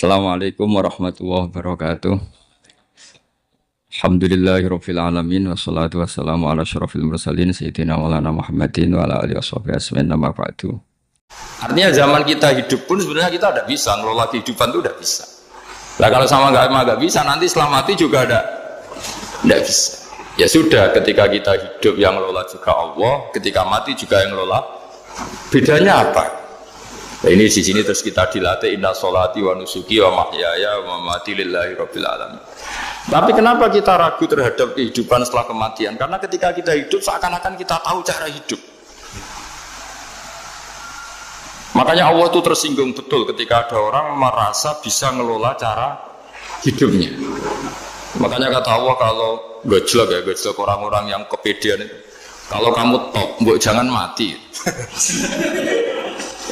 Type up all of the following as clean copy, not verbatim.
Assalamualaikum warahmatullahi wabarakatuh. Alhamdulillahirabbil alamin wassalatu wassalamu ala asyrofil mursalin sayyidina maulana Muhammadin wa ala alihi washabihi ajmain amma ba'du. Artinya zaman kita hidup pun sebenarnya kita tidak bisa ngelola kehidupan itu tidak bisa. Nah kalau sama nggak bisa nanti setelah mati juga tidak bisa. Ya sudah, ketika kita hidup yang ngelola juga Allah, ketika mati juga yang ngelola. Bedanya apa? Nah, ini di sini terus kita dilatih inna sholati wa nusuki wa mahyaya wa mamati lillahi rabbil alamin. Tapi kenapa kita ragu terhadap kehidupan setelah kematian? Karena ketika kita hidup seakan-akan kita tahu cara hidup. Makanya Allah itu tersinggung betul ketika ada orang merasa bisa ngelola cara hidupnya. Makanya kata Allah kalau gojlok orang-orang yang kepedean itu, kalau kamu top, mbok jangan mati.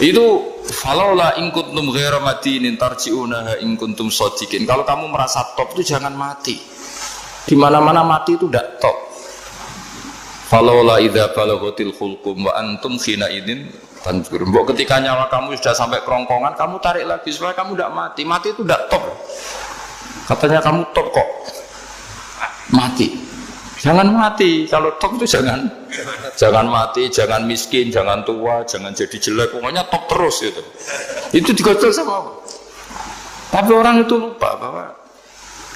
Itu falaula in kuntum ghaira madinin tarji'unaha in kuntum shadiqin. Kalau kamu merasa top itu jangan mati. Di mana-mana mati itu tidak top. Falaula idza balaghatil khulqum wa antum khina idzin tanzur. Mbok ketika nyawa kamu sudah sampai kerongkongan, kamu tarik lagi supaya kamu tidak mati. Mati itu tidak top. Katanya kamu top kok. Mati. Jangan mati, kalau top itu jangan mati, jangan miskin, jangan tua, jangan jadi jelek, pokoknya top terus itu. Itu digocol sama Allah. Tapi orang itu lupa bahwa,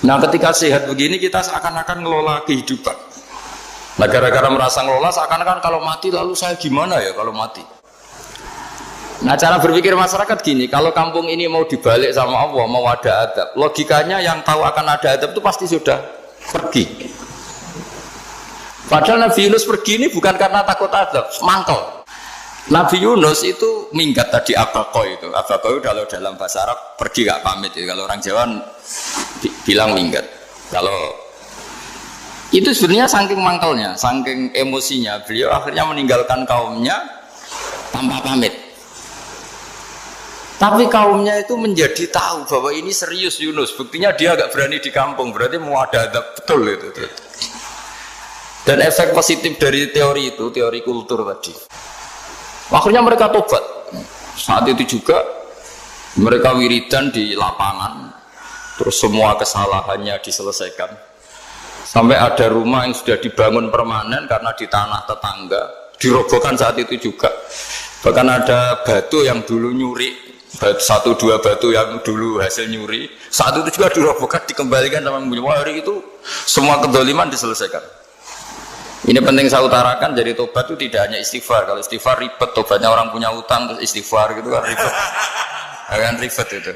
nah ketika sehat begini kita seakan-akan ngelola kehidupan. Nah gara-gara merasa ngelola seakan-akan kalau mati lalu saya gimana ya kalau mati. Nah cara berpikir masyarakat gini, kalau kampung ini mau dibalik sama Allah, mau ada adab, logikanya yang tahu akan ada adab itu pasti sudah pergi. Padahal Nabi Yunus pergi ini bukan karena takut azab, mangkel. Nabi Yunus itu minggat tadi abaqo itu. Abaqo itu kalau dalam bahasa Arab pergi gak pamit ya. Kalau orang Jawa bilang minggat. Kalau itu sebenarnya saking mangkelnya, saking emosinya, beliau akhirnya meninggalkan kaumnya tanpa pamit. Tapi kaumnya itu menjadi tahu bahwa ini serius Yunus. Buktinya dia agak berani di kampung, berarti mau ada adab betul itu. Dan efek positif dari teori itu, teori kultur tadi. Akhirnya mereka tobat. Saat itu juga mereka wiridan di lapangan. Terus semua kesalahannya diselesaikan. Sampai ada rumah yang sudah dibangun permanen karena di tanah tetangga. Dirobohkan saat itu juga. Bahkan ada batu yang dulu nyuri. Satu dua batu yang dulu hasil nyuri. Saat itu juga dirobohkan, dikembalikan sama penghuni. Hari itu semua kedoliman diselesaikan. Ini penting saya utarakan, jadi tobat itu tidak hanya istighfar. Kalau istighfar ribet, tobatnya orang punya utang terus istighfar gitu kan ribet. Kan ribet itu.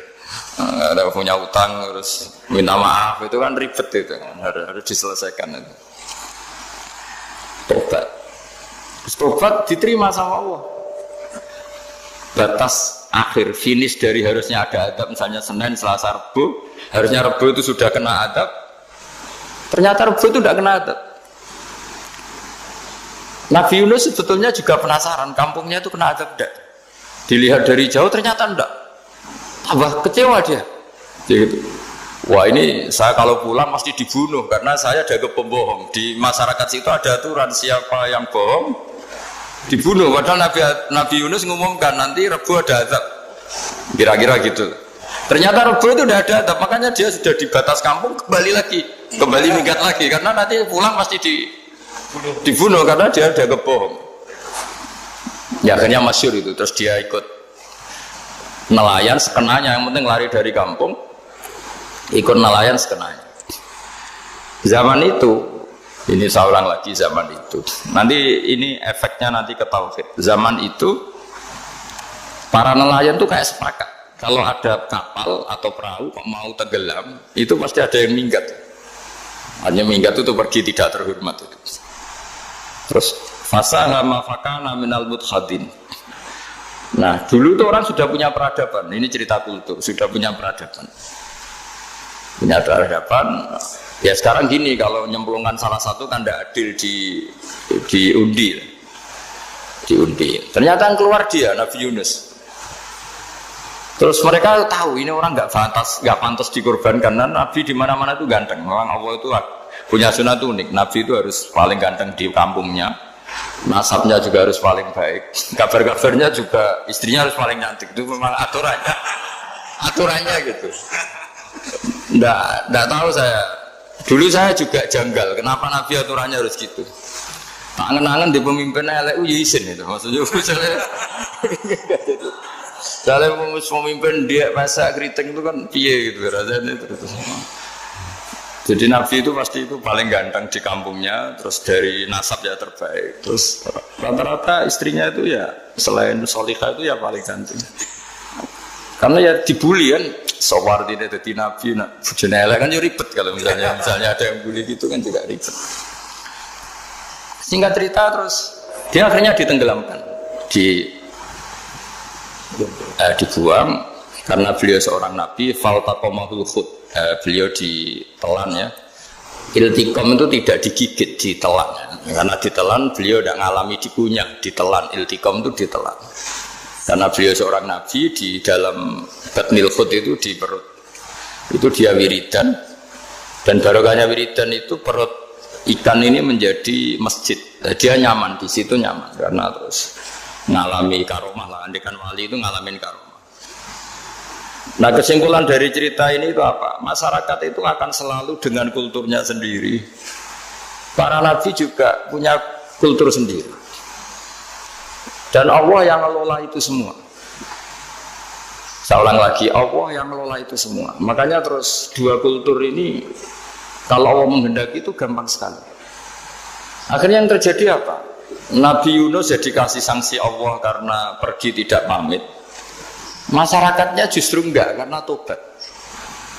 Ada punya utang terus minta maaf itu kan ribet itu. Harus diselesaikan itu. Tobat. Terus tobat diterima sama Allah. Batas akhir finish dari harusnya ada adab misalnya Senin, Selasa, Rabu. Harusnya Rabu itu sudah kena adab. Ternyata Rabu itu tidak kena adab. Nabi Yunus sebetulnya juga penasaran, kampungnya itu kena adab tidak? Dilihat dari jauh ternyata tidak. Tambah kecewa dia. Gitu. Wah ini saya kalau pulang pasti dibunuh karena saya ada pembohong. Di masyarakat situ ada aturan siapa yang bohong dibunuh. Padahal Nabi Yunus ngumumkan nanti Rebu ada adab. Kira-kira gitu. Ternyata Rebu itu tidak ada adab, makanya dia sudah di batas kampung kembali minggat lagi karena nanti pulang pasti dibunuh karena dia ada kebohong. Ya akhirnya masyhur itu, terus dia ikut nelayan sekenanya, yang penting lari dari kampung, ikut nelayan sekenanya. Zaman itu, ini saya ulang lagi zaman itu. Nanti ini efeknya nanti ke tauhid. Zaman itu para nelayan tuh kayak sepakat. Kalau ada kapal atau perahu mau tenggelam, itu pasti ada yang minggat. Hanya minggat itu pergi tidak terhormat itu. Terus fasahama fakana minal mudkhadin. Nah dulu tuh orang sudah punya peradaban. Ini cerita kultur, sudah punya peradaban. Punya peradaban. Ya sekarang gini, kalau nyemplungkan salah satu kan tidak adil diundi. Ternyata yang keluar dia Nabi Yunus. Terus mereka tahu ini orang nggak pantas dikorbankan. Karena Nabi di mana-mana itu ganteng. Memang Allah itu punya sunnah unik. Nabi itu harus paling ganteng di kampungnya, nasabnya juga harus paling baik, kabar-kabarnya juga istrinya harus paling cantik. Itu memang aturannya. aturannya gitu. Nggak tahu saya. Dulu saya juga janggal, kenapa Nabi aturannya harus gitu. Angen-angen di pemimpin LU ya izin itu, maksudnya misalnya pemimpin dia masak keriting itu kan piye gitu rasanya itu. Jadi Nabi itu pasti itu paling ganteng di kampungnya, terus dari nasab ya terbaik, terus rata-rata istrinya itu ya selain Solihah itu ya paling ganteng. Karena ya dibully kan, sewar tidak jadi Nabi, bujone elek kan ya ribet kalau misalnya ada yang bully gitu kan juga ribet. Singkat cerita terus dia akhirnya ditenggelamkan, dibuang karena beliau seorang Nabi, faltaqamahul khut, beliau ditelan ya. Iltiqam itu tidak digigit, ditelan. Karena ditelan beliau tidak mengalami dikunyah, ditelan. Iltiqam itu ditelan. Karena beliau seorang Nabi di dalam batnil khut itu di perut itu dia wiridan, dan barokahnya wiridan itu perut ikan ini menjadi masjid. Dia nyaman di situ, nyaman karena terus ngalami karomah lah. Andekan wali itu ngalamin karomah. Nah, kesimpulan dari cerita ini itu apa? Masyarakat itu akan selalu dengan kulturnya sendiri. Para nabi juga punya kultur sendiri. Dan Allah yang ngelola itu semua. Saya ulang lagi, Allah yang ngelola itu semua. Makanya terus dua kultur ini kalau Allah menghendaki itu gampang sekali. Akhirnya yang terjadi apa? Nabi Yunus jadi kasih sanksi Allah karena pergi tidak pamit. Masyarakatnya justru enggak karena tobat.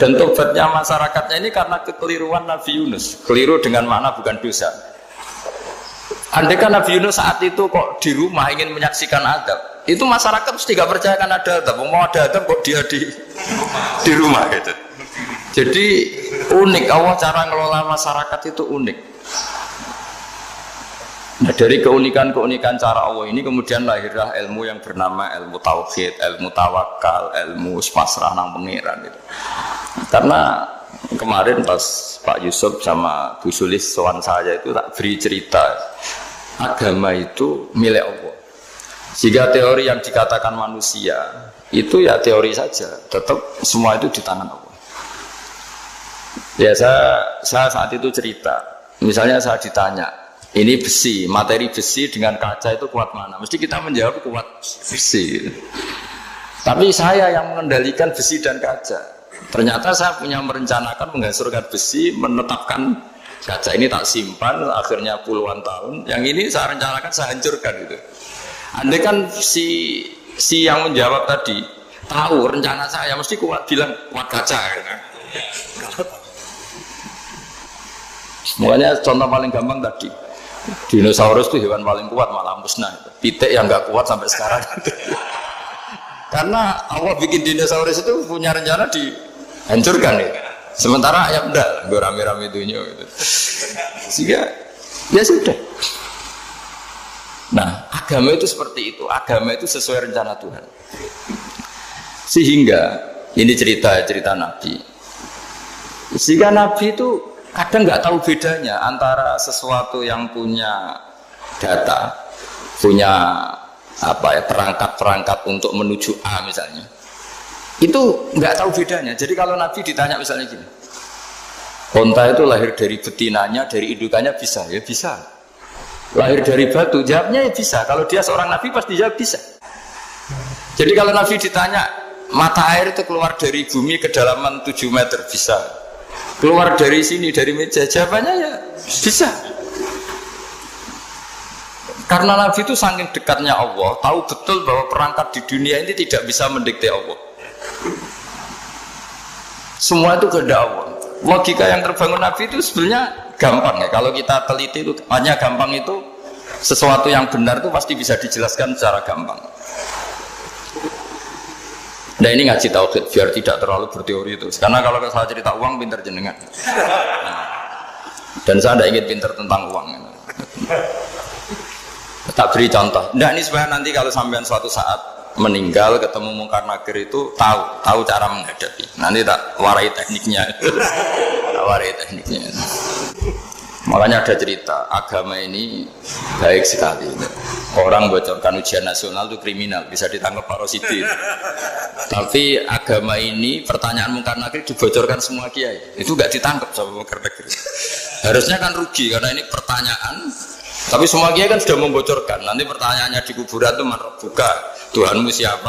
Dan tobatnya masyarakatnya ini karena kekeliruan Nabi Yunus. Keliru dengan makna bukan dosa. Andai kan Nabi Yunus saat itu kok di rumah ingin menyaksikan adab, itu masyarakat mesti gak percaya kan ada adab. Mau ada adab kok dia di rumah gitu. Jadi unik, Allah cara ngelola masyarakat itu unik. Nah, dari keunikan-keunikan cara Allah ini kemudian lahirlah ilmu yang bernama ilmu tauhid, ilmu tawakal, ilmu pasrah nang pengiran gitu. Karena kemarin pas Pak Yusuf sama Bu Sulis soal saya itu tak beri cerita agama itu milik Allah. Sehingga teori yang dikatakan manusia itu ya teori saja, tetap semua itu di tangan Allah. Ya saya saat itu cerita, misalnya saya ditanya, ini besi, materi besi dengan kaca itu kuat mana? Mesti kita menjawab kuat besi. Tapi saya yang mengendalikan besi dan kaca. Ternyata saya punya merencanakan menghancurkan besi, menetapkan kaca ini tak simpan, akhirnya puluhan tahun. Yang ini saya rencanakan, saya hancurkan gitu. Andai kan si yang menjawab tadi tahu rencana saya, mesti kuat bilang kuat kaca. Gitu. Semuanya contoh paling gampang tadi. Dinosaurus itu hewan paling kuat malah musnah. Pitik yang nggak kuat sampai sekarang. Karena Allah bikin dinosaurus itu punya rencana dihancurkan ya. Sementara ayam enggak, gue rame-rame itunya gitu. Sehingga ya sudah. Nah, agama itu seperti itu. Agama itu sesuai rencana Tuhan. Sehingga ini cerita Nabi. Sehingga Nabi itu kadang nggak tahu bedanya antara sesuatu yang punya data, punya perangkat-perangkat untuk menuju A misalnya. Itu nggak tahu bedanya. Jadi kalau Nabi ditanya misalnya gini, onta itu lahir dari betinanya, dari indukannya bisa? Ya bisa. Lahir dari batu, jawabnya ya bisa. Kalau dia seorang Nabi pasti jawab bisa. Jadi kalau Nabi ditanya, mata air itu keluar dari bumi kedalaman 7 meter, bisa. Keluar dari sini, dari meja, jawabannya ya bisa. Karena Nabi itu saking dekatnya Allah, tahu betul bahwa perangkat di dunia ini tidak bisa mendikte Allah. Semua itu kehendak Allah. Logika yang terbangun Nabi itu sebenarnya gampang ya. Kalau kita teliti itu hanya gampang itu, sesuatu yang benar itu pasti bisa dijelaskan secara gampang. Nah ini ngaji tauhid biar tidak terlalu berteori itu. Karena kalau saya cerita uang pinter jenengan. Dan saya tidak ingin pinter tentang uang. Tak beri contoh. Nah ini supaya nanti kalau sampean suatu saat meninggal ketemu mungkar nakir itu tahu cara menghadapi. Nanti tak warai tekniknya. Tak warai tekniknya. Makanya ada cerita, agama ini baik sekali. Orang bocorkan ujian nasional itu kriminal, bisa ditangkap Pak Rosidi. Tapi agama ini pertanyaan mungkar nakir dibocorkan semua kiai, itu nggak ditangkap sama mungkar nakir. Harusnya kan rugi karena ini pertanyaan. Tapi semua kiai kan sudah membocorkan. Nanti pertanyaannya di kuburan itu buka Tuhanmu siapa?